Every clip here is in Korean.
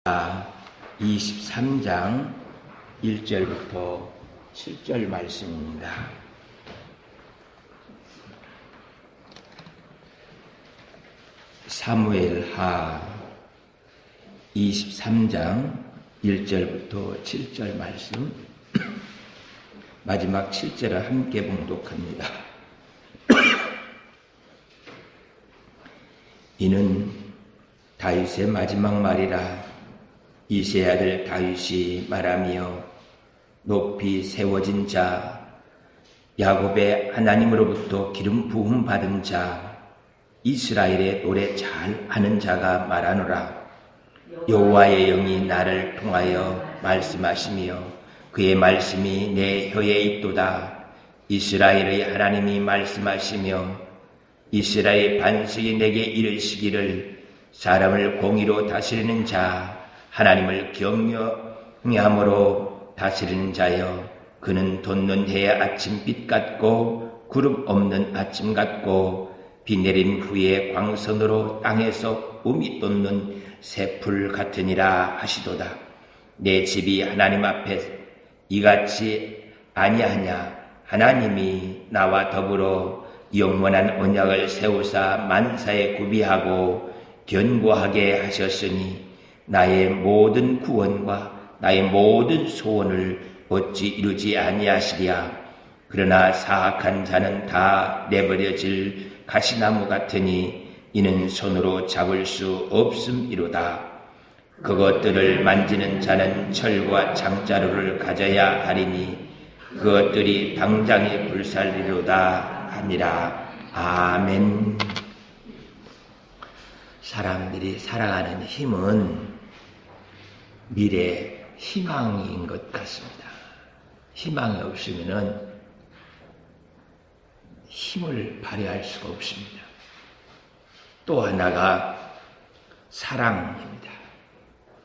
23장 1절부터 7절 말씀입니다. 사무엘하 23장 1절부터 7절 말씀, 마지막 7절을 함께 봉독합니다. 이는 다윗의 마지막 말이라. 이새의 아들 다윗이 말하며 높이 세워진 자, 야곱의 하나님으로부터 기름 부음 받은 자, 이스라엘의 노래 잘 아는 자가 말하노라. 여호와의 영이 나를 통하여 말씀하시며 그의 말씀이 내 혀에 있도다. 이스라엘의 하나님이 말씀하시며 이스라엘 반석이 내게 이르시기를, 사람을 공의로 다스리는 자, 하나님을 경외함으로 다스리는 자여, 그는 돋는 해의 아침빛 같고 구름 없는 아침 같고 비 내린 후에 광선으로 땅에서 음이 돋는 새풀 같으니라 하시도다. 내 집이 하나님 앞에 이같이 아니하냐? 하나님이 나와 더불어 영원한 언약을 세우사 만사에 구비하고 견고하게 하셨으니 나의 모든 구원과 나의 모든 소원을 어찌 이루지 아니하시랴. 그러나 사악한 자는 다 내버려질 가시나무 같으니 이는 손으로 잡을 수 없음이로다. 그것들을 만지는 자는 철과 창자루를 가져야 하리니 그것들이 당장에 불살리로다 하니라. 아멘. 사람들이 살아가는 힘은 미래 희망인 것 같습니다. 희망이 없으면은 힘을 발휘할 수가 없습니다. 또 하나가 사랑입니다.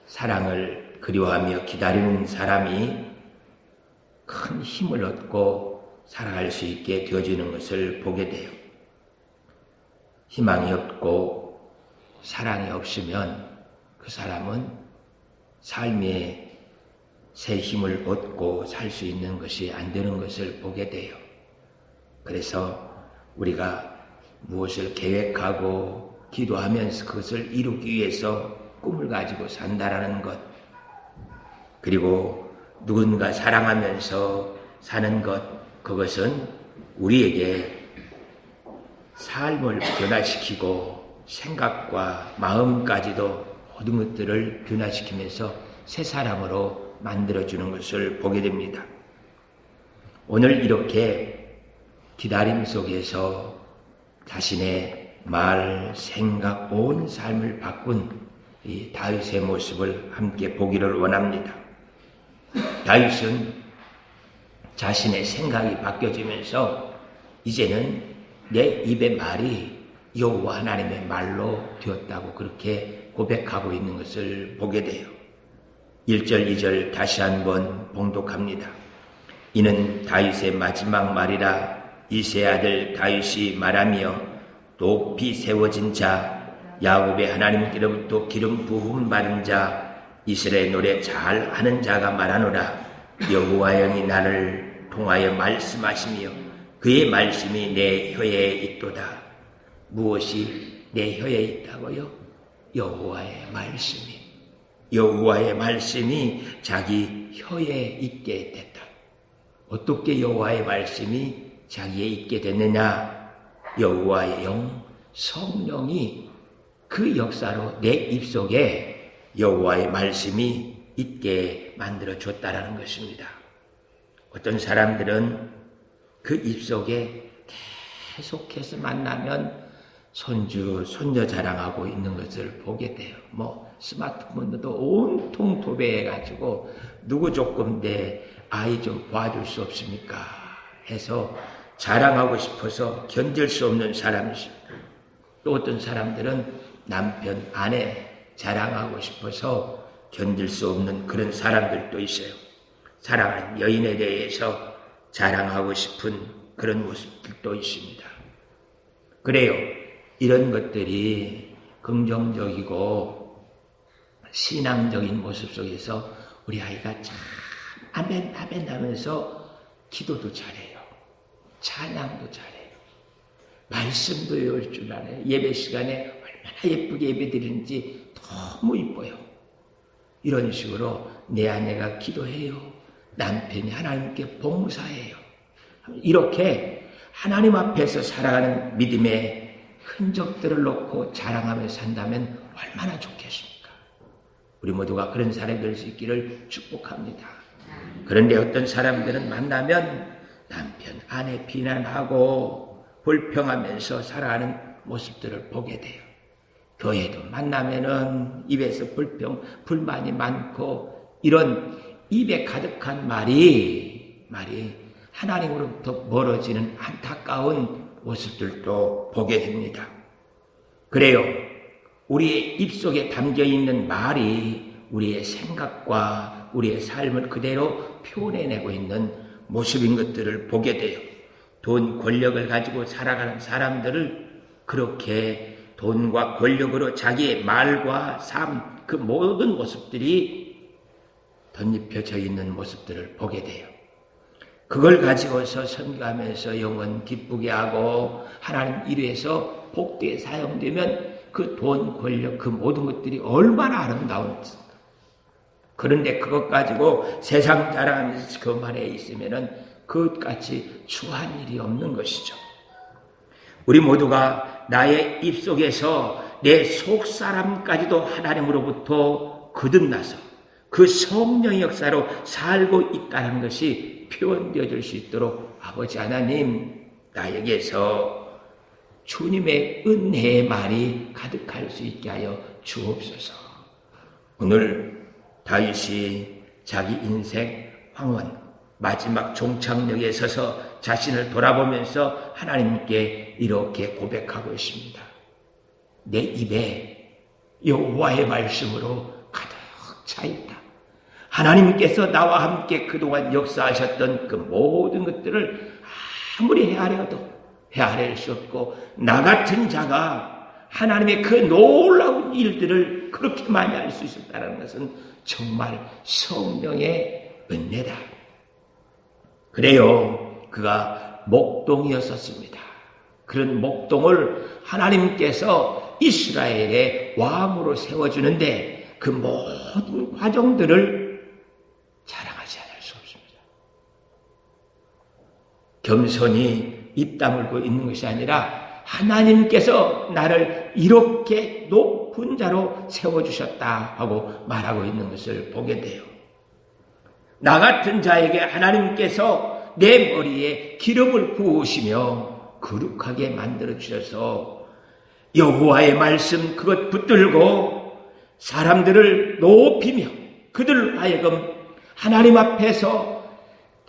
사랑을 그리워하며 기다리는 사람이 큰 힘을 얻고 살아갈 수 있게 되어지는 것을 보게 돼요. 희망이 없고 사랑이 없으면 그 사람은 삶에 새 힘을 얻고 살 수 있는 것이 안 되는 것을 보게 돼요. 그래서 우리가 무엇을 계획하고 기도하면서 그것을 이루기 위해서 꿈을 가지고 산다라는 것, 그리고 누군가 사랑하면서 사는 것, 그것은 우리에게 삶을 변화시키고 생각과 마음까지도 모든 것들을 변화시키면서 새 사람으로 만들어주는 것을 보게 됩니다. 오늘 이렇게 기다림 속에서 자신의 말, 생각, 온 삶을 바꾼 이 다윗의 모습을 함께 보기를 원합니다. 다윗은 자신의 생각이 바뀌어지면서 이제는 내 입의 말이 여호와 하나님의 말로 되었다고 그렇게 고백하고 있는 것을 보게 돼요. 1절, 2절 다시 한번 봉독합니다. 이는 다윗의 마지막 말이라. 이새의 아들 다윗이 말하며 높이 세워진 자, 야곱의 하나님께로부터 기름 부음 받은 자, 이스라엘 노래 잘 하는 자가 말하노라. 여호와의 영이 나를 통하여 말씀하시며 그의 말씀이 내 혀에 있도다. 무엇이 내 혀에 있다고요? 여호와의 말씀이. 여호와의 말씀이 자기 혀에 있게 됐다. 어떻게 여호와의 말씀이 자기에 있게 됐느냐? 여호와의 영, 성령이 그 역사로 내 입속에 여호와의 말씀이 있게 만들어줬다라는 것입니다. 어떤 사람들은 그 입속에 계속해서 만나면 손주, 손녀 자랑하고 있는 것을 보게 돼요. 스마트폰도 온통 도배해가지고 누구 조금 내 아이 좀 봐줄 수 없습니까? 해서 자랑하고 싶어서 견딜 수 없는 사람이 있습니다. 또 어떤 사람들은 남편, 아내 자랑하고 싶어서 견딜 수 없는 그런 사람들도 있어요. 사랑하는 여인에 대해서 자랑하고 싶은 그런 모습들도 있습니다. 그래요. 이런 것들이 긍정적이고 신앙적인 모습 속에서 우리 아이가 참 아멘 아멘 하면서 기도도 잘해요. 찬양도 잘해요. 말씀도 외울 줄 알아요. 예배 시간에 얼마나 예쁘게 예배 드리는지 너무 이뻐요. 이런 식으로 내 아내가 기도해요. 남편이 하나님께 봉사해요. 이렇게 하나님 앞에서 살아가는 믿음의 흔적들을 놓고 자랑하며 산다면 얼마나 좋겠습니까? 우리 모두가 그런 사람이 될 수 있기를 축복합니다. 그런데 어떤 사람들은 만나면 남편, 아내 비난하고 불평하면서 살아가는 모습들을 보게 돼요. 교회도 만나면은 입에서 불만이 많고 이런 입에 가득한 말이 하나님으로부터 멀어지는 안타까운 모습들도 보게 됩니다. 그래요. 우리의 입속에 담겨있는 말이 우리의 생각과 우리의 삶을 그대로 표현해내고 있는 모습인 것들을 보게 돼요. 돈, 권력을 가지고 살아가는 사람들을 그렇게 돈과 권력으로 자기의 말과 삶, 그 모든 모습들이 덧입혀져 있는 모습들을 보게 돼요. 그걸 가지고서 선교하면서 영혼 기쁘게 하고 하나님 일에서 복되게 사용되면 그 돈, 권력, 그 모든 것들이 얼마나 아름다운지. 그런데 그것 가지고 세상 자랑하면서 그만에 있으면은 그것같이 추한 일이 없는 것이죠. 우리 모두가 나의 입속에서 내 속사람까지도 하나님으로부터 거듭나서 그 성령의 역사로 살고 있다는 것이 표현되어질 수 있도록 아버지 하나님 나에게서 주님의 은혜의 말이 가득할 수 있게 하여 주옵소서. 오늘 다윗이 자기 인생 황혼 마지막 종착역에 서서 자신을 돌아보면서 하나님께 이렇게 고백하고 있습니다. 내 입에 여호와의 말씀으로 가득 차 있다. 하나님께서 나와 함께 그동안 역사하셨던 그 모든 것들을 아무리 헤아려도 헤아릴 수 없고 나 같은 자가 하나님의 그 놀라운 일들을 그렇게 많이 할 수 있었다는 것은 정말 성령의 은혜다. 그래요. 그가 목동이었었습니다. 그런 목동을 하나님께서 이스라엘의 왕으로 세워주는데 그 모든 과정들을 자랑하지 않을 수 없습니다. 겸손히 입 다물고 있는 것이 아니라 하나님께서 나를 이렇게 높은 자로 세워주셨다 하고 말하고 있는 것을 보게 돼요. 나 같은 자에게 하나님께서 내 머리에 기름을 부으시며 거룩하게 만들어주셔서 여호와의 말씀 그것 붙들고 사람들을 높이며 그들을 하여금 하나님 앞에서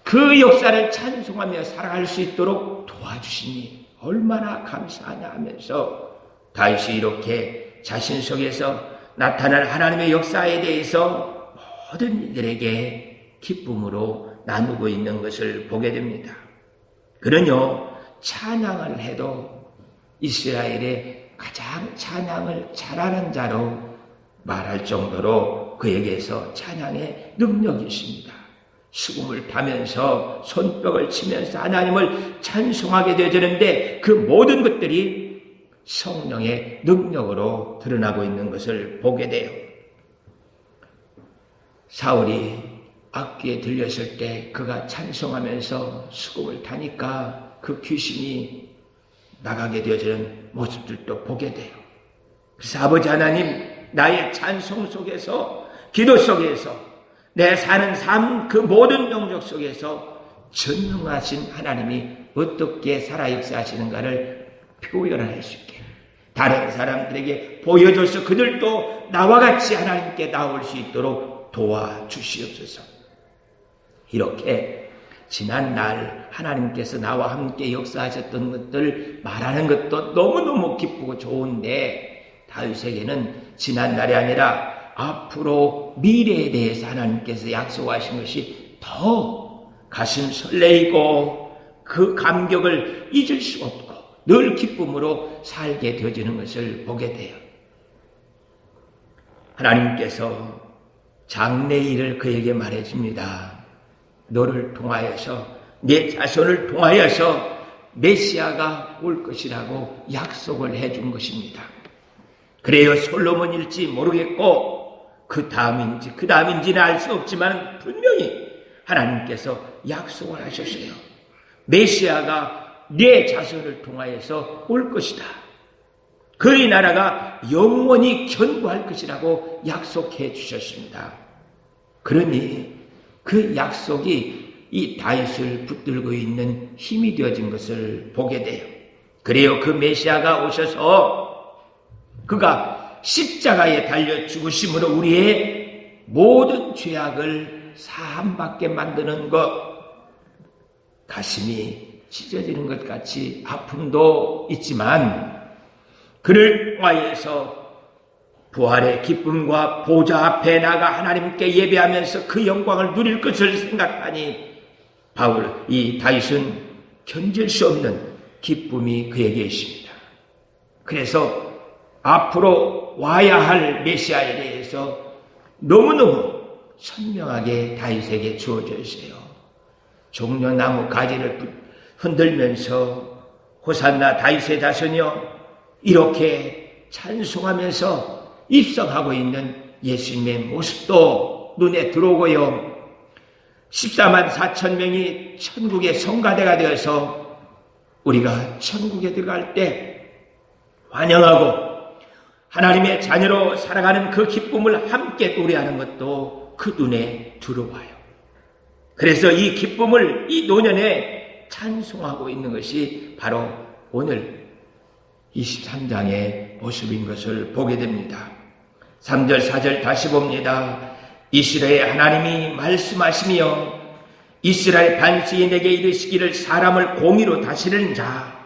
그 역사를 찬송하며 살아갈 수 있도록 도와주시니 얼마나 감사하냐 하면서 다윗이 이렇게 자신 속에서 나타날 하나님의 역사에 대해서 모든 이들에게 기쁨으로 나누고 있는 것을 보게 됩니다. 그러뇨 찬양을 해도 이스라엘의 가장 찬양을 잘하는 자로 말할 정도로 그에게서 찬양의 능력이 있습니다. 수금을 타면서 손뼉을 치면서 하나님을 찬송하게 되어지는데 그 모든 것들이 성령의 능력으로 드러나고 있는 것을 보게 돼요. 사울이 악기에 들렸을 때 그가 찬송하면서 수금을 타니까 그 귀신이 나가게 되어지는 모습들도 보게 돼요. 그래서 아버지 하나님 나의 찬송 속에서 기도 속에서 내 사는 삶 그 모든 영역 속에서 전능하신 하나님이 어떻게 살아 역사하시는가를 표현할 수 있게 다른 사람들에게 보여줘서 그들도 나와 같이 하나님께 나올 수 있도록 도와주시옵소서. 이렇게 지난날 하나님께서 나와 함께 역사하셨던 것들 말하는 것도 너무너무 기쁘고 좋은데 다윗에게는 지난날이 아니라 앞으로 미래에 대해서 하나님께서 약속하신 것이 더 가슴 설레이고 그 감격을 잊을 수 없고 늘 기쁨으로 살게 되어지는 것을 보게 돼요. 하나님께서 장래일을 그에게 말해줍니다. 너를 통하여서, 내 자손을 통하여서 메시아가 올 것이라고 약속을 해준 것입니다. 그래요, 솔로몬일지 모르겠고 그 다음인지는 알 수 없지만 분명히 하나님께서 약속을 하셨어요. 메시아가 내 자손을 통하여서 올 것이다. 그의 나라가 영원히 견고할 것이라고 약속해 주셨습니다. 그러니 그 약속이 이 다윗을 붙들고 있는 힘이 되어진 것을 보게 돼요. 그래요, 그 메시아가 오셔서 그가 십자가에 달려 죽으심으로 우리의 모든 죄악을 사함받게 만드는 것, 가슴이 찢어지는 것 같이 아픔도 있지만 그를 통하여서 부활의 기쁨과 보좌 앞에 나가 하나님께 예배하면서 그 영광을 누릴 것을 생각하니 이 다윗은 견딜 수 없는 기쁨이 그에게 있습니다. 그래서 앞으로 와야 할 메시아에 대해서 너무너무 선명하게 다윗에게 주어져 있어요. 종려나무 가지를 흔들면서 호산나 다윗의 자손이여, 이렇게 찬송하면서 입성하고 있는 예수님의 모습도 눈에 들어오고요. 14만 4천 명이 천국의 성가대가 되어서 우리가 천국에 들어갈 때 환영하고 하나님의 자녀로 살아가는 그 기쁨을 함께 노래하는 것도 그 눈에 들어와요. 그래서 이 기쁨을 이 노년에 찬송하고 있는 것이 바로 오늘 23장의 모습인 것을 보게 됩니다. 3절 4절 다시 봅니다. 이스라엘 하나님이 말씀하시며 이스라엘 반석이 내게 이르시기를 사람을 공의로 다스리는 자,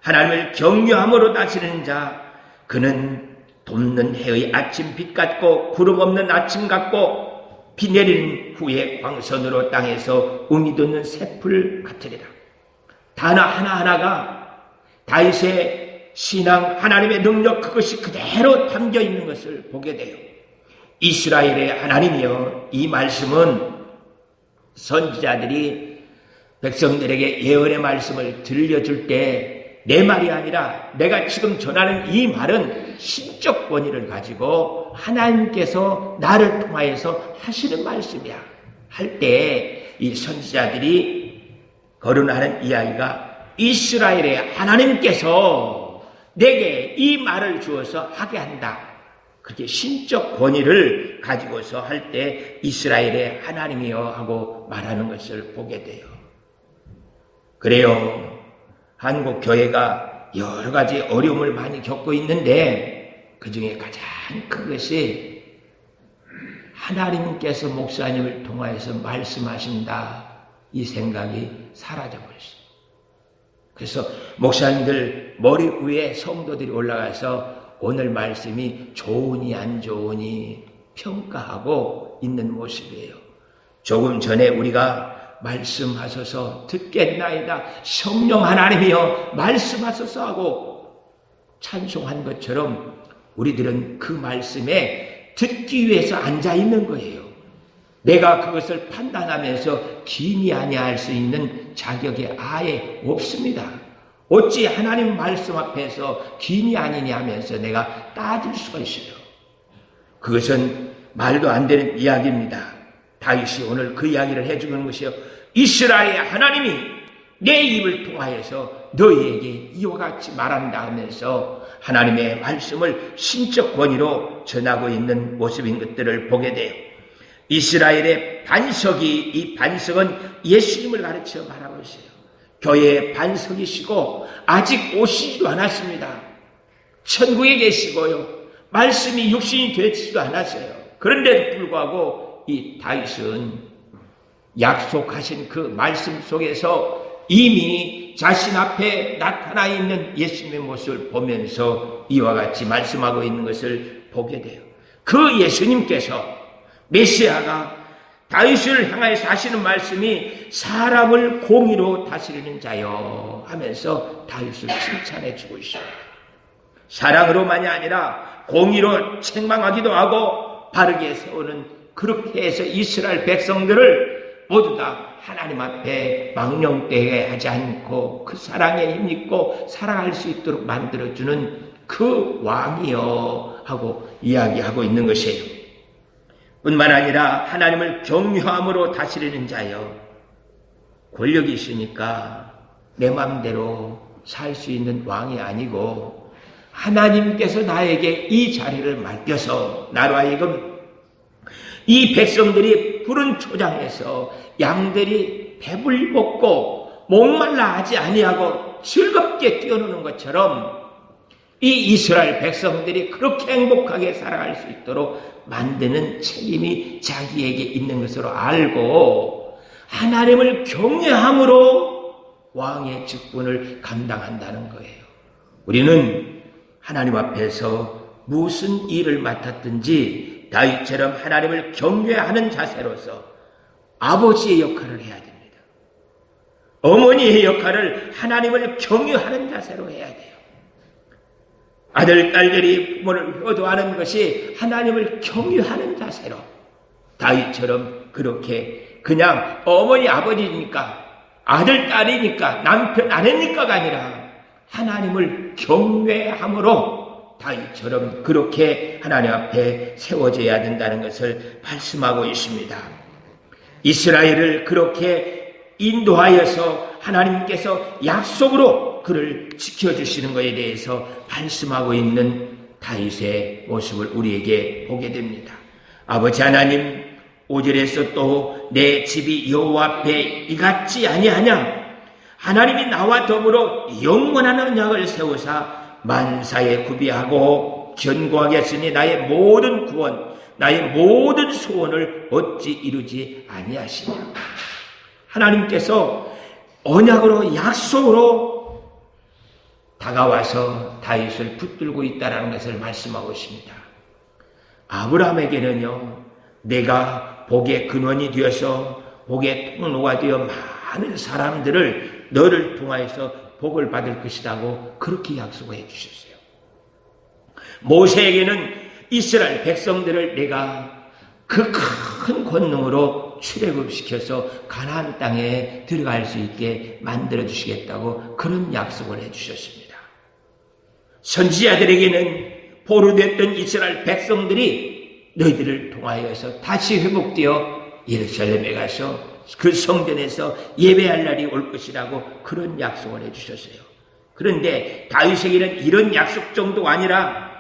하나님을 경외함으로 다스리는 자, 그는 돋는 해의 아침 빛 같고 구름 없는 아침 같고 비 내리는 후에 광선으로 땅에서 음이 돋는 새풀 같으리라. 단어 하나하나가 다윗의 신앙, 하나님의 능력, 그것이 그대로 담겨 있는 것을 보게 돼요. 이스라엘의 하나님이여, 이 말씀은 선지자들이 백성들에게 예언의 말씀을 들려줄 때 내 말이 아니라 내가 지금 전하는 이 말은 신적 권위를 가지고 하나님께서 나를 통하여서 하시는 말씀이야 할 때 이 선지자들이 거론하는 이야기가 이스라엘의 하나님께서 내게 이 말을 주어서 하게 한다. 그렇게 신적 권위를 가지고서 할 때 이스라엘의 하나님이여 하고 말하는 것을 보게 돼요. 그래요. 한국 교회가 여러 가지 어려움을 많이 겪고 있는데 그 중에 가장 큰 것이 하나님께서 목사님을 통하여서 말씀하신다, 이 생각이 사라져버렸어요. 그래서 목사님들 머리 위에 성도들이 올라가서 오늘 말씀이 좋으니 안 좋으니 평가하고 있는 모습이에요. 조금 전에 우리가 말씀하소서 듣겠나이다, 성령 하나님이여 말씀하소서 하고 찬송한 것처럼 우리들은 그 말씀에 듣기 위해서 앉아있는 거예요. 내가 그것을 판단하면서 기니 아니할 수 있는 자격이 아예 없습니다. 어찌 하나님 말씀 앞에서 기니 아니니 하면서 내가 따질 수가 있어요. 그것은 말도 안 되는 이야기입니다. 다윗이 오늘 그 이야기를 해주는 것이요, 이스라엘 하나님이 내 입을 통하여서 너희에게 이와 같이 말한다 하면서 하나님의 말씀을 신적 권위로 전하고 있는 모습인 것들을 보게 돼요. 이스라엘의 반석이, 이 반석은 예수님을 가르쳐 말하고 있어요. 교회의 반석이시고 아직 오시지도 않았습니다. 천국에 계시고요, 말씀이 육신이 되지도 않았어요. 그런데도 불구하고 이 다윗은 약속하신 그 말씀 속에서 이미 자신 앞에 나타나 있는 예수님의 모습을 보면서 이와 같이 말씀하고 있는 것을 보게 돼요. 그 예수님께서, 메시아가 다윗을 향하여서 하시는 말씀이 사람을 공의로 다스리는 자요 하면서 다윗을 칭찬해 주고 있어요. 사랑으로만이 아니라 공의로 책망하기도 하고 바르게 세우는, 그렇게 해서 이스라엘 백성들을 모두 다 하나님 앞에 망령되게 하지 않고 그 사랑에 힘입고 살아갈 수 있도록 만들어주는 그 왕이여 하고 이야기하고 있는 것이에요. 뿐만 아니라 하나님을 경외함으로 다스리는 자여, 권력이 있으니까 내 마음대로 살 수 있는 왕이 아니고 하나님께서 나에게 이 자리를 맡겨서 나로 하여금 이 백성들이 푸른 초장에서 양들이 배불리 먹고 목말라 하지 아니하고 즐겁게 뛰어노는 것처럼 이 이스라엘 백성들이 그렇게 행복하게 살아갈 수 있도록 만드는 책임이 자기에게 있는 것으로 알고 하나님을 경외함으로 왕의 직분을 감당한다는 거예요. 우리는 하나님 앞에서 무슨 일을 맡았든지 다윗처럼 하나님을 경외하는 자세로서 아버지의 역할을 해야 됩니다. 어머니의 역할을 하나님을 경외하는 자세로 해야 돼요. 아들, 딸들이 부모를 효도하는 것이 하나님을 경외하는 자세로, 다윗처럼 그렇게 그냥 어머니, 아버지니까, 아들, 딸이니까, 남편, 아내니까가 아니라 하나님을 경외함으로 다윗처럼 그렇게 하나님 앞에 세워져야 된다는 것을 말씀하고 있습니다. 이스라엘을 그렇게 인도하여서 하나님께서 약속으로 그를 지켜주시는 것에 대해서 말씀하고 있는 다윗의 모습을 우리에게 보게 됩니다. 아버지 하나님, 5절에서 또 내 집이 여호와 앞에 이같지 아니하냐, 하나님이 나와 더불어 영원한 언약을 세우사 만사에 구비하고 견고하게 했으니 나의 모든 구원, 나의 모든 소원을 어찌 이루지 아니하시냐. 하나님께서 언약으로, 약속으로 다가와서 다윗을 붙들고 있다는 것을 말씀하고 있습니다. 아브라함에게는요, 내가 복의 근원이 되어서 복의 통로가 되어 많은 사람들을 너를 통하여서 복을 받을 것이라고 그렇게 약속해 주셨어요. 모세에게는 이스라엘 백성들을 내가 그 큰 권능으로 출애굽시켜서 가나안 땅에 들어갈 수 있게 만들어 주시겠다고 그런 약속을 해 주셨습니다. 선지자들에게는 포로됐던 이스라엘 백성들이 너희들을 통하여서 다시 회복되어 예루살렘에 가서 그 성전에서 예배할 날이 올 것이라고 그런 약속을 해주셨어요. 그런데 다윗에게는 이런 약속 정도가 아니라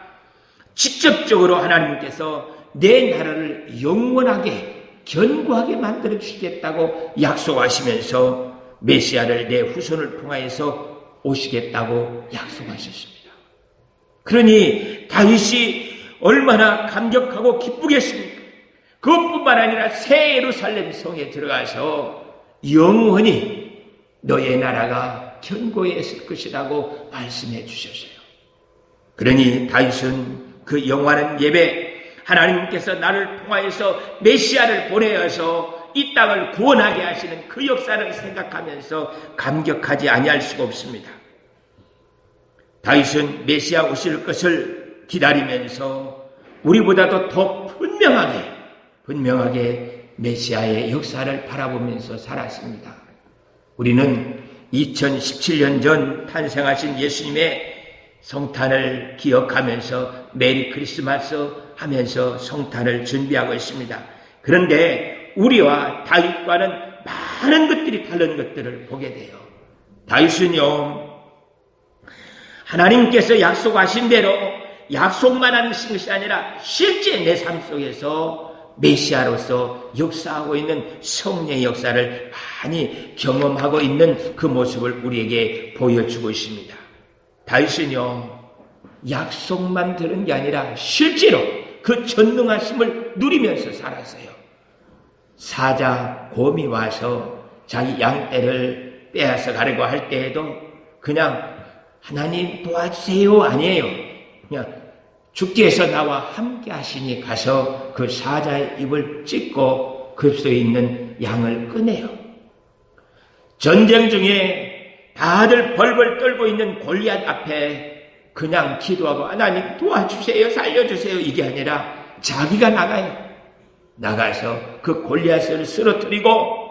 직접적으로 하나님께서 내 나라를 영원하게 견고하게 만들어 주시겠다고 약속하시면서 메시아를 내 후손을 통하여서 오시겠다고 약속하셨습니다. 그러니 다윗이 얼마나 감격하고 기쁘겠습니까? 그것뿐만 아니라 새 예루살렘 성에 들어가서 영원히 너의 나라가 견고했을 것이라고 말씀해 주셨어요. 그러니 다윗은 그 영원한 예배, 하나님께서 나를 통하여서 메시아를 보내어서 이 땅을 구원하게 하시는 그 역사를 생각하면서 감격하지 아니할 수가 없습니다. 다윗은 메시아 오실 것을 기다리면서 우리보다도 더 분명하게 메시아의 역사를 바라보면서 살았습니다. 우리는 2017년 전 탄생하신 예수님의 성탄을 기억하면서 메리 크리스마스 하면서 성탄을 준비하고 있습니다. 그런데 우리와 다윗과는 많은 것들이 다른 것들을 보게 돼요. 다윗은요, 하나님께서 약속하신 대로 약속만 하는 것이 아니라 실제 내 삶 속에서 메시아로서 역사하고 있는 성령의 역사를 많이 경험하고 있는 그 모습을 우리에게 보여주고 있습니다. 다윗은요, 약속만 들은 게 아니라 실제로 그 전능하심을 누리면서 살았어요. 사자 곰이 와서 자기 양떼를 빼앗아 가려고 할 때에도 그냥 하나님 도와주세요 아니에요. 그냥 주께서 나와 함께 하시니 가서 그 사자의 입을 찢고 그 속에 있는 양을 꺼내요. 전쟁 중에 다들 벌벌 떨고 있는 골리앗 앞에 그냥 기도하고 하나님 도와주세요, 살려주세요 이게 아니라 자기가 나가요. 나가서 그 골리앗을 쓰러뜨리고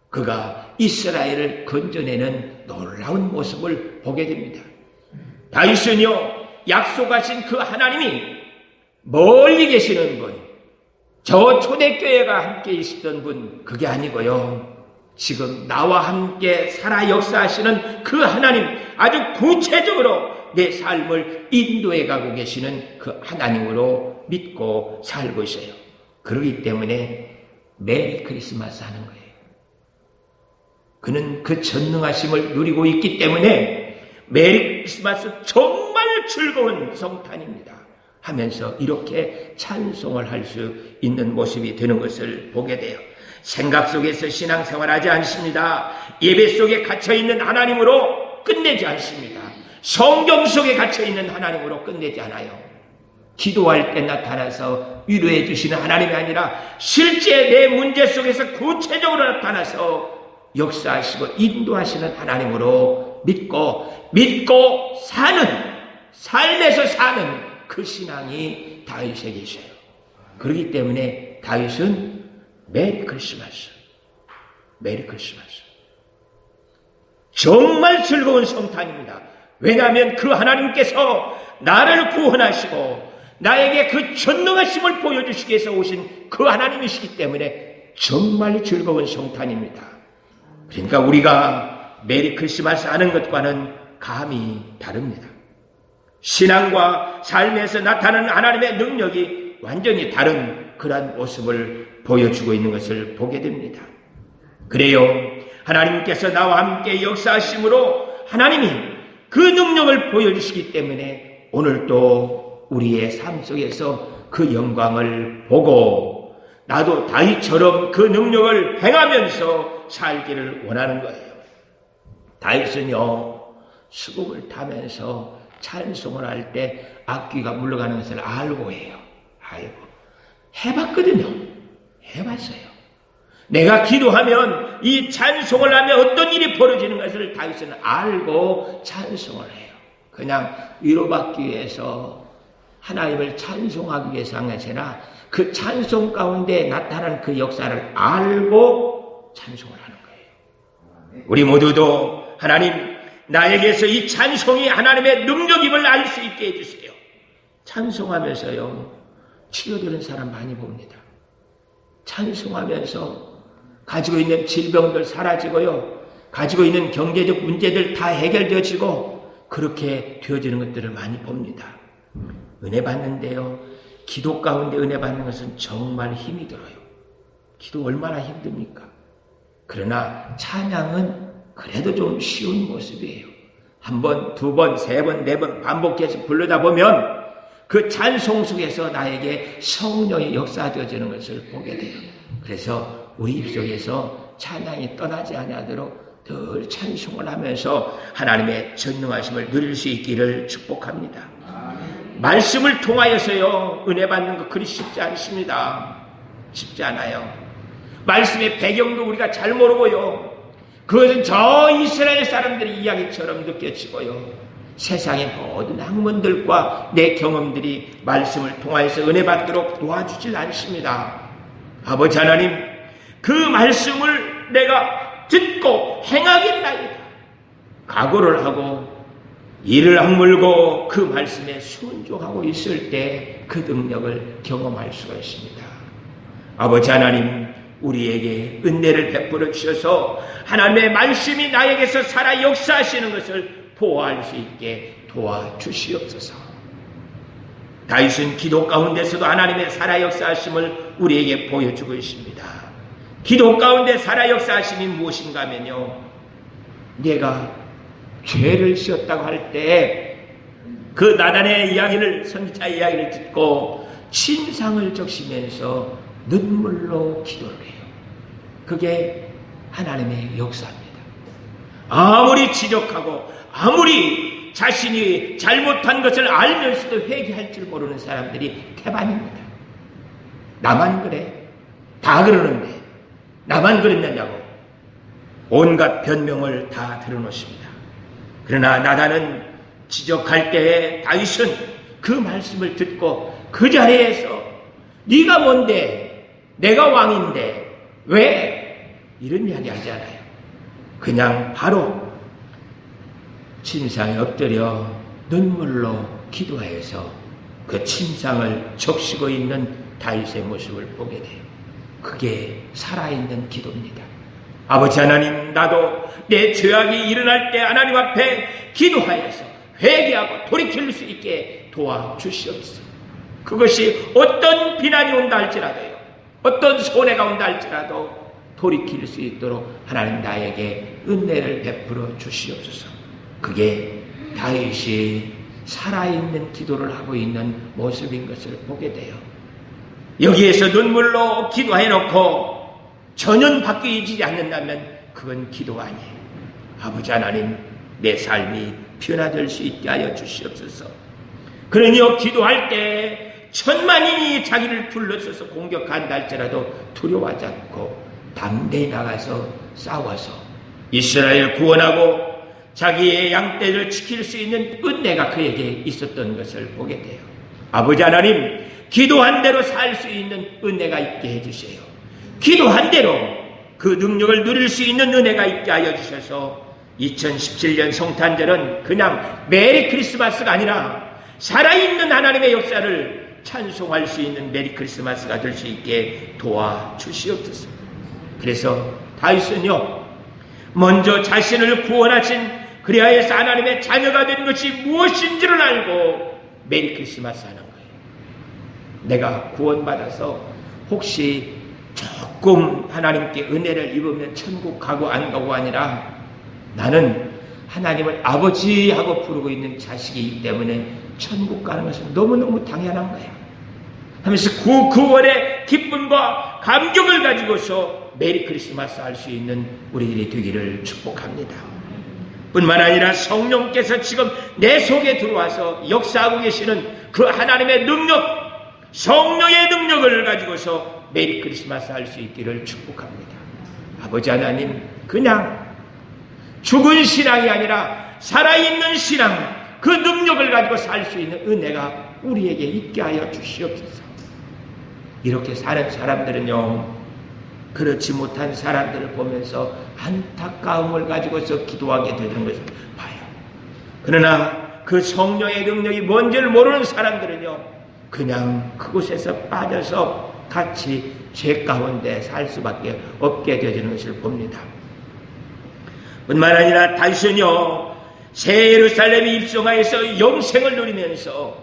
그가 이스라엘을 건져내는 놀라운 모습을 보게 됩니다. 다윗은요, 약속하신 그 하나님이 멀리 계시는 분, 저 초대교회가 함께 있었던 분, 그게 아니고요, 지금 나와 함께 살아 역사하시는 그 하나님, 아주 구체적으로 내 삶을 인도해 가고 계시는 그 하나님으로 믿고 살고 있어요. 그렇기 때문에 메리 크리스마스 하는 거예요. 그는 그 전능하심을 누리고 있기 때문에 메리 크리스마스 정말 즐거운 성탄입니다 하면서 이렇게 찬송을 할 수 있는 모습이 되는 것을 보게 돼요. 생각 속에서 신앙생활하지 않습니다. 예배 속에 갇혀있는 하나님으로 끝내지 않습니다. 성경 속에 갇혀있는 하나님으로 끝내지 않아요. 기도할 때 나타나서 위로해 주시는 하나님이 아니라 실제 내 문제 속에서 구체적으로 나타나서 역사하시고 인도하시는 하나님으로 믿고 사는, 삶에서 사는 그 신앙이 다윗에게 있어요. 그렇기 때문에 다윗은 메리 크리스마스. 정말 즐거운 성탄입니다. 왜냐하면 그 하나님께서 나를 구원하시고 나에게 그 전능하심을 보여주시기 위해서 오신 그 하나님이시기 때문에 정말 즐거운 성탄입니다. 그러니까 우리가 메리 크리스마스 하는 것과는 감이 다릅니다. 신앙과 삶에서 나타나는 하나님의 능력이 완전히 다른 그러한 모습을 보여주고 있는 것을 보게 됩니다. 그래요, 하나님께서 나와 함께 역사하심으로 하나님이 그 능력을 보여주시기 때문에 오늘도 우리의 삶 속에서 그 영광을 보고 나도 다윗처럼 그 능력을 행하면서 살기를 원하는 거예요. 다윗은요, 수금을 타면서 찬송을 할 때 악귀가 물러가는 것을 알고 해요. 해봤거든요. 해봤어요. 내가 기도하면, 이 찬송을 하면 어떤 일이 벌어지는 것을 다윗은 알고 찬송을 해요. 그냥 위로받기 위해서, 하나님을 찬송하기 위해서 한 것이 아니라 그 찬송 가운데 나타난 그 역사를 알고 찬송을 하는 거예요. 우리 모두도 하나님, 나에게서 이 찬송이 하나님의 능력임을 알 수 있게 해주세요. 찬송하면서요, 치료되는 사람 많이 봅니다. 찬송하면서 가지고 있는 질병들 사라지고요, 가지고 있는 경제적 문제들 다 해결되어지고 그렇게 되어지는 것들을 많이 봅니다. 은혜 받는데요, 기도 가운데 은혜 받는 것은 정말 힘이 들어요. 기도 얼마나 힘듭니까? 그러나 찬양은 그래도 좀 쉬운 모습이에요. 한 번, 두 번, 세 번, 네 번 반복해서 부르다 보면 그 찬송 속에서 나에게 성령의 역사되어지는 것을 보게 돼요. 그래서 우리 입속에서 찬양이 떠나지 않도록 늘 찬송을 하면서 하나님의 전능하심을 누릴 수 있기를 축복합니다. 말씀을 통하여서요, 은혜 받는 거 그리 쉽지 않습니다. 쉽지 않아요. 말씀의 배경도 우리가 잘 모르고요, 그것은 저 이스라엘 사람들의 이야기처럼 느껴지고요, 세상의 모든 학문들과 내 경험들이 말씀을 통하여서 은혜 받도록 도와주질 않습니다. 아버지 하나님, 그 말씀을 내가 듣고 행하겠나이다 각오를 하고 이를 악물고 그 말씀에 순종하고 있을 때 그 능력을 경험할 수가 있습니다. 아버지 하나님, 우리에게 은혜를 베풀어 주셔서 하나님의 말씀이 나에게서 살아 역사하시는 것을 보호할 수 있게 도와주시옵소서. 다윗은 기도 가운데서도 하나님의 살아 역사하심을 우리에게 보여주고 있습니다. 기도 가운데 살아 역사하심이 무엇인가 하면요, 내가 죄를 지었다고 할 때 그 나단의 이야기를, 선지자 이야기를 듣고 침상을 적시면서 눈물로 기도를 해요. 그게 하나님의 역사입니다. 아무리 지적하고 아무리 자신이 잘못한 것을 알면서도 회개할 줄 모르는 사람들이 태반입니다. 나만 그래? 다 그러는데 나만 그랬느냐고 온갖 변명을 다 들어놓습니다. 그러나 나단은 지적할 때에 다윗은 그 말씀을 듣고 그 자리에서 네가 뭔데? 내가 왕인데 왜? 이런 이야기 하지 않아요. 그냥 바로 침상에 엎드려 눈물로 기도하여서 그 침상을 적시고 있는 다윗의 모습을 보게 돼요. 그게 살아있는 기도입니다. 아버지 하나님, 나도 내 죄악이 일어날 때 하나님 앞에 기도하여서 회개하고 돌이킬 수 있게 도와주시옵소서. 그것이 어떤 비난이 온다 할지라도요, 어떤 손해가 온다 할지라도 돌이킬 수 있도록 하나님 나에게 은혜를 베풀어 주시옵소서. 그게 다윗이 살아있는 기도를 하고 있는 모습인 것을 보게 돼요. 여기에서 눈물로 기도해놓고 전혀 바뀌지 않는다면 그건 기도가 아니에요. 아버지 하나님, 내 삶이 변화될 수 있게 하여 주시옵소서. 그러니 기도할 때 천만인이 자기를 둘러서서 공격한다 할지라도 두려워하지 않고 담대히 나가서 싸워서 이스라엘 구원하고 자기의 양떼를 지킬 수 있는 은혜가 그에게 있었던 것을 보게 돼요. 아버지 하나님, 기도한 대로 살 수 있는 은혜가 있게 해주세요. 기도한 대로 그 능력을 누릴 수 있는 은혜가 있게 하여 주셔서 2017년 성탄절은 그냥 메리 크리스마스가 아니라 살아있는 하나님의 역사를 찬송할 수 있는 메리 크리스마스가 될 수 있게 도와주시옵소서. 그래서 다윗은요, 먼저 자신을 구원하신 그리하여서 하나님의 자녀가 된 것이 무엇인지를 알고 메리 크리스마스 하는 거예요. 내가 구원받아서 혹시 조금 하나님께 은혜를 입으면 천국 가고 안 가고 아니라 나는 하나님을 아버지하고 부르고 있는 자식이기 때문에 천국 가는 것은 너무너무 당연한 거야 하면서 그 구원의 기쁨과 감격을 가지고서 메리 크리스마스 할 수 있는 우리들이 되기를 축복합니다. 뿐만 아니라 성령께서 지금 내 속에 들어와서 역사하고 계시는 그 하나님의 능력, 성령의 능력을 가지고서 메리 크리스마스 할 수 있기를 축복합니다. 아버지 하나님, 그냥 죽은 신앙이 아니라 살아있는 신앙, 그 능력을 가지고 살 수 있는 은혜가 우리에게 있게 하여 주시옵소서. 이렇게 사는 사람들은요, 그렇지 못한 사람들을 보면서 안타까움을 가지고서 기도하게 되는 것을 봐요. 그러나 그 성령의 능력이 뭔지를 모르는 사람들은요, 그냥 그곳에서 빠져서 같이 죄 가운데 살 수밖에 없게 되는 것을 봅니다. 뿐만 아니라 다윗은요, 새 예루살렘에 입성하여서 영생을 누리면서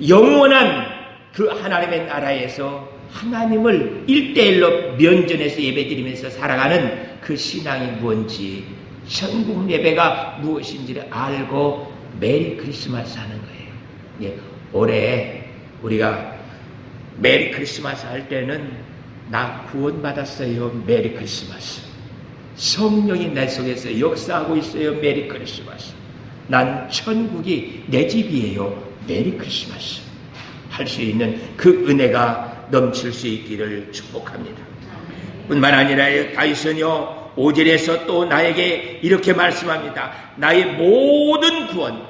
영원한 그 하나님의 나라에서 하나님을 1대1로 면전에서 예배드리면서 살아가는 그 신앙이 뭔지, 천국 예배가 무엇인지를 알고 메리 크리스마스 하는 거예요. 예, 올해 우리가 메리 크리스마스 할 때는 나 구원받았어요, 메리 크리스마스. 성령이 내 속에서 역사하고 있어요, 메리 크리스마스. 난 천국이 내 집이에요, 메리 크리스마스. 할 수 있는 그 은혜가 넘칠 수 있기를 축복합니다. 뿐만 아니라 다윗은요, 5절에서 또 나에게 이렇게 말씀합니다. 나의 모든 구원,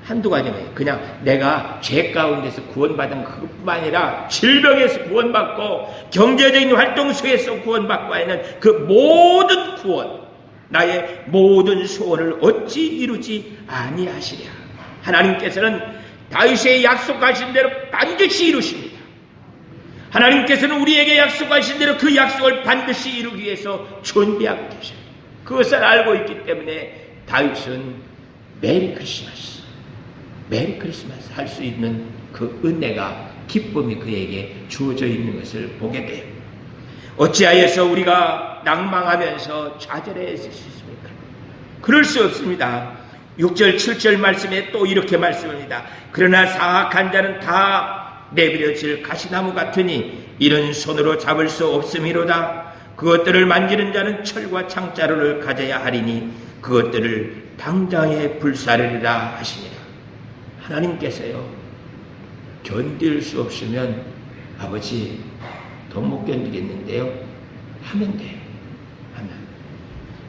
한두 가지는 그냥 내가 죄 가운데서 구원받은 그것뿐만 아니라 질병에서 구원받고 경제적인 활동 속에서 구원받고 하는 그 모든 구원, 나의 모든 소원을 어찌 이루지 아니하시랴. 하나님께서는 다윗의 약속하신 대로 반드시 이루십니다. 하나님께서는 우리에게 약속하신 대로 그 약속을 반드시 이루기 위해서 준비하고 계셔요. 그것을 알고 있기 때문에 다윗은 메리 크리스마스 할 수 있는 그 은혜가, 기쁨이 그에게 주어져 있는 것을 보게 돼요. 어찌하여서 우리가 낭망하면서 좌절해 있을 수 있습니까? 그럴 수 없습니다. 6절 7절 말씀에 또 이렇게 말씀합니다. 그러나 사악한 자는 다 내버려질 가시나무 같으니 이런 손으로 잡을 수 없음이로다. 그것들을 만지는 자는 철과 창자루를 가져야 하리니 그것들을 당장에 불사르리라 하시니라. 하나님께서요, 견딜 수 없으면 아버지 더 못 견디겠는데요, 하면 돼요. 하면.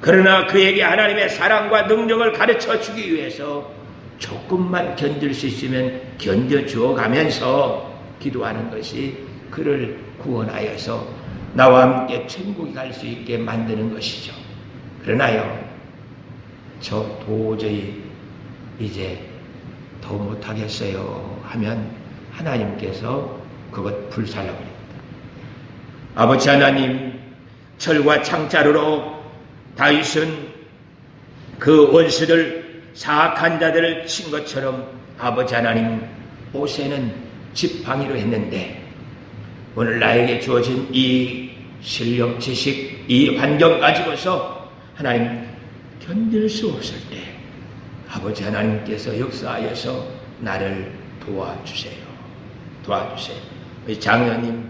그러나 그에게 하나님의 사랑과 능력을 가르쳐 주기 위해서 조금만 견딜 수 있으면 견뎌주어 가면서 기도하는 것이 그를 구원하여서 나와 함께 천국에 갈 수 있게 만드는 것이죠. 그러나요, 저 도저히 이제 더 못하겠어요 하면 하나님께서 그것 불살라버립니다. 아버지 하나님, 철과 창자루로 다윗은 그 원수들, 사악한 자들을 친 것처럼 아버지 하나님, 모세는 지팡이로 했는데 오늘 나에게 주어진 이 실력, 지식, 이 환경 가지고서 하나님 견딜 수 없을 때 아버지 하나님께서 역사하여서 나를 도와주세요. 도와주세요. 우리 장로님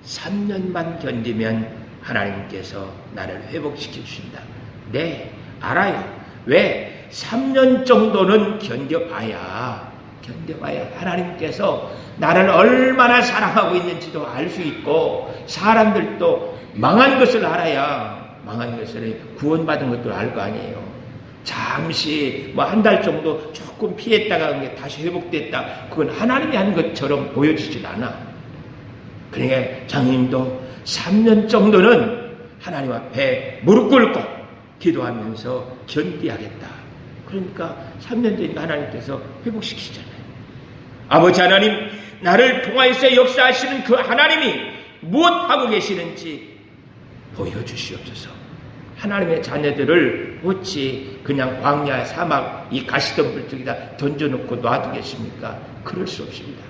3년만 견디면 하나님께서 나를 회복시켜 주신다. 네, 알아요. 왜? 3년 정도는 견뎌봐야 하나님께서 나를 얼마나 사랑하고 있는지도 알 수 있고, 사람들도 망한 것을 알아야 망한 것을 구원받은 것도 알 거 아니에요. 잠시 한 달 정도 조금 피했다가 다시 회복됐다, 그건 하나님이 한 것처럼 보여지질 않아. 그러니까 장님도 3년 정도는 하나님 앞에 무릎 꿇고 기도하면서 견디하겠다. 그러니까 3년 되니까 하나님께서 회복시키잖아요. 아버지 하나님, 나를 통하여서 역사하시는 그 하나님이 무엇하고 계시는지 보여주시옵소서. 하나님의 자녀들을 어찌 그냥 광야, 사막, 이 가시덤불 쪽에다 던져놓고 놔두겠습니까? 그럴 수 없습니다.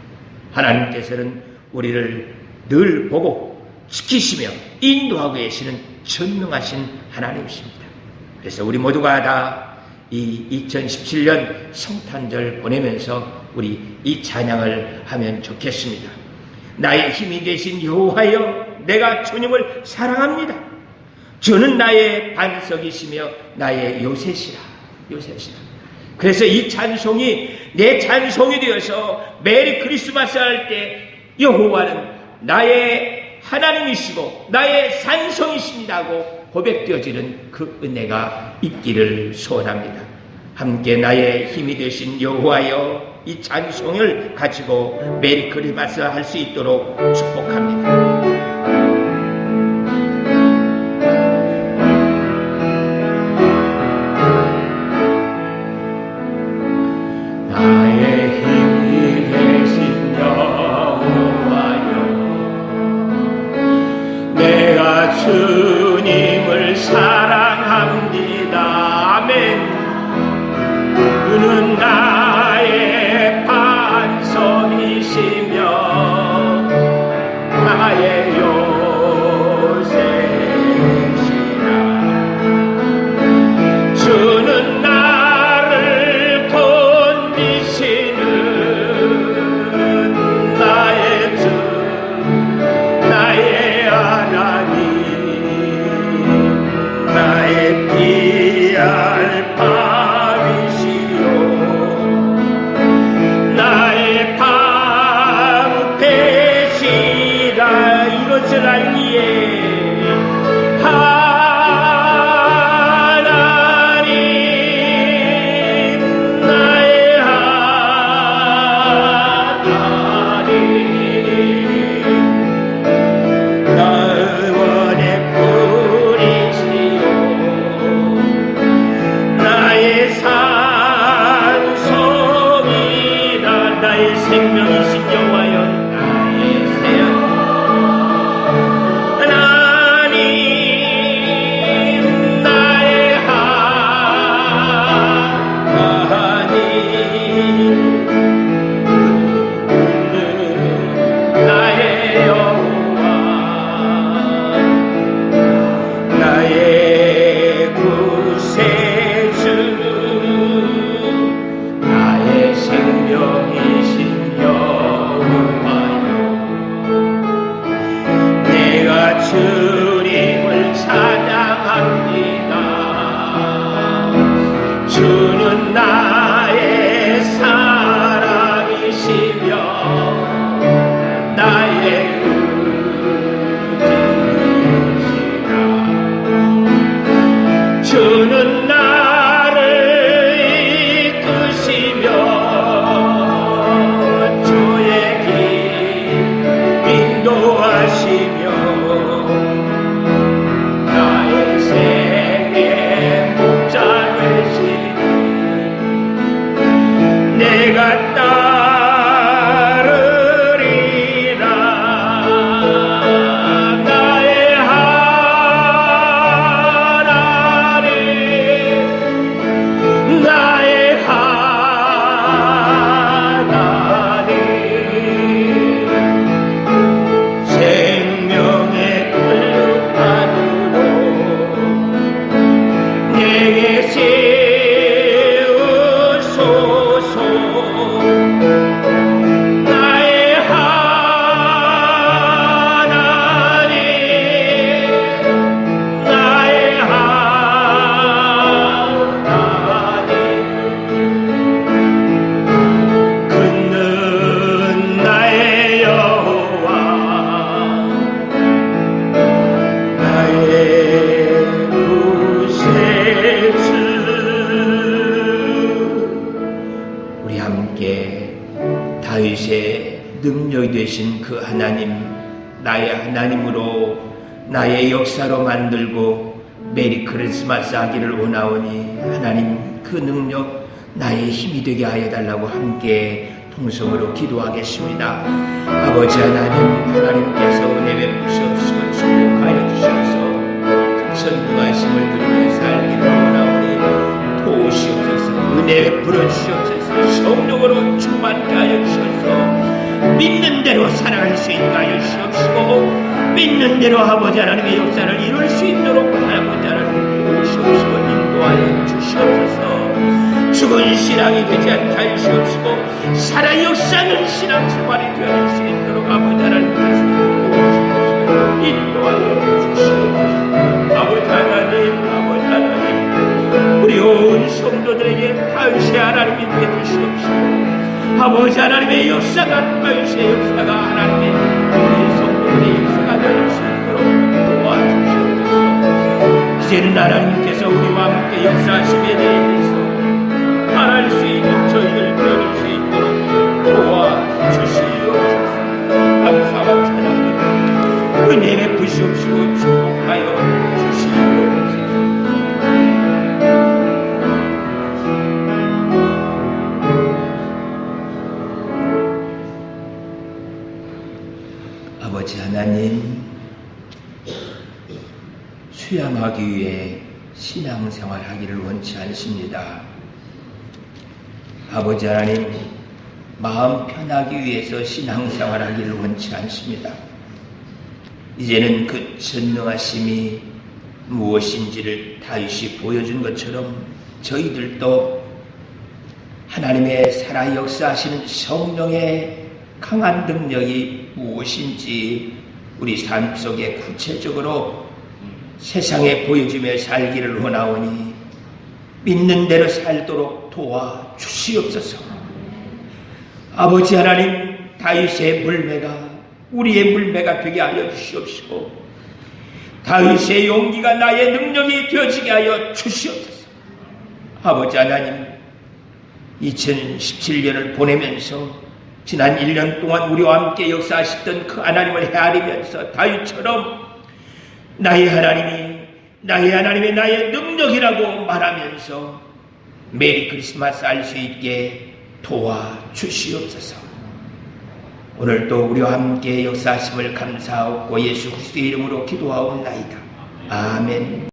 하나님께서는 우리를 늘 보고 지키시며 인도하고 계시는 전능하신 하나님이십니다. 그래서 우리 모두가 다 이 2017년 성탄절 보내면서 우리 이 찬양을 하면 좋겠습니다. 나의 힘이 되신 여호와여, 내가 주님을 사랑합니다. 주는 나의 반석이시며 나의 요새시라. 그래서 이 찬송이 내 찬송이 되어서 메리 크리스마스 할 때 여호와는 나의 하나님이시고 나의 산성이십니다고 고백되어지는 그 은혜가 있기를 소원합니다. 함께 나의 힘이 되신 여호와여, 이 찬송을 가지고 메리 크리스마스 할 수 있도록 축복합니다. 나의 힘이 되신 여호와여, 내가 주님을 사랑합니다. 아멘. 주는 나의 반석이시며 나의 요새시라. 주는 나를 건지시는 나의 주, 나의 하나님, 나의 피할 밤이시요 능력이 되신 그 하나님, 나의 하나님으로 나의 역사로 만들고 메리 크리스마스 하기를 원하오니 하나님 그 능력 나의 힘이 되게 하여 달라고 함께 통성으로 기도하겠습니다. 아버지 하나님께서 은혜 베푸시옵시고 축복하여 주셔서 그 전능하심을 누리며 살기를 원하오니 도우시옵소서. 은혜 베풀어 주시옵소서. 성령으로 충만케 하여 주셔서 믿는 대로 살아갈 수 있게 하여 주시옵시고 믿는 대로 아버지 하나님의 역사를 이룰 수 있도록 아버지 하나님 도우시옵시고 인도하여 주시옵소서. 죽은 신앙이 되지 않게 하시옵시고 살아 역사하는 신앙생활이 되어질 수 있도록 아버지 하나님께서 도우시옵시고 인도하여 주시옵소서. 아버지 하나님 우리 온 성도들에게 다윗의 하나님이 되어주시옵시고 아버지 하나님의 역사가 다윗의 역사가 하나님의 우리 성도들의 역사가 되어질 수 있도록 도와주시옵소서. 이제는 하나님께서 우리와 함께 역사하심에 대해서 말할 수 있는 저희를 되어줄 수 있도록 도와주시옵소서. 감사와 찬양합니다. 은혜 베푸시옵시고 축복하여 주시옵소서. 아버지 하나님, 수양하기 위해 신앙생활 하기를 원치 않습니다. 아버지 하나님, 마음 편하기 위해서 신앙생활 하기를 원치 않습니다. 이제는 그 전능하심이 무엇인지를 다윗이 보여준 것처럼 저희들도 하나님의 살아 역사하시는 성령의 강한 능력이 무엇인지 우리 삶 속에 구체적으로 세상에 보여주며 살기를 원하오니 믿는 대로 살도록 도와주시옵소서. 아버지 하나님, 다윗의 물매가 우리의 물매가 되게 하여 주시옵시고 다윗의 용기가 나의 능력이 되어지게 하여 주시옵소서. 아버지 하나님, 2017년을 보내면서 지난 1년 동안 우리와 함께 역사하셨던 그 하나님을 헤아리면서 다윗처럼 나의 하나님이 나의 능력이라고 말하면서 메리 크리스마스 할 수 있게 도와주시옵소서. 오늘도 우리와 함께 역사하심을 감사하고 예수 그리스도의 이름으로 기도하옵나이다. 아멘.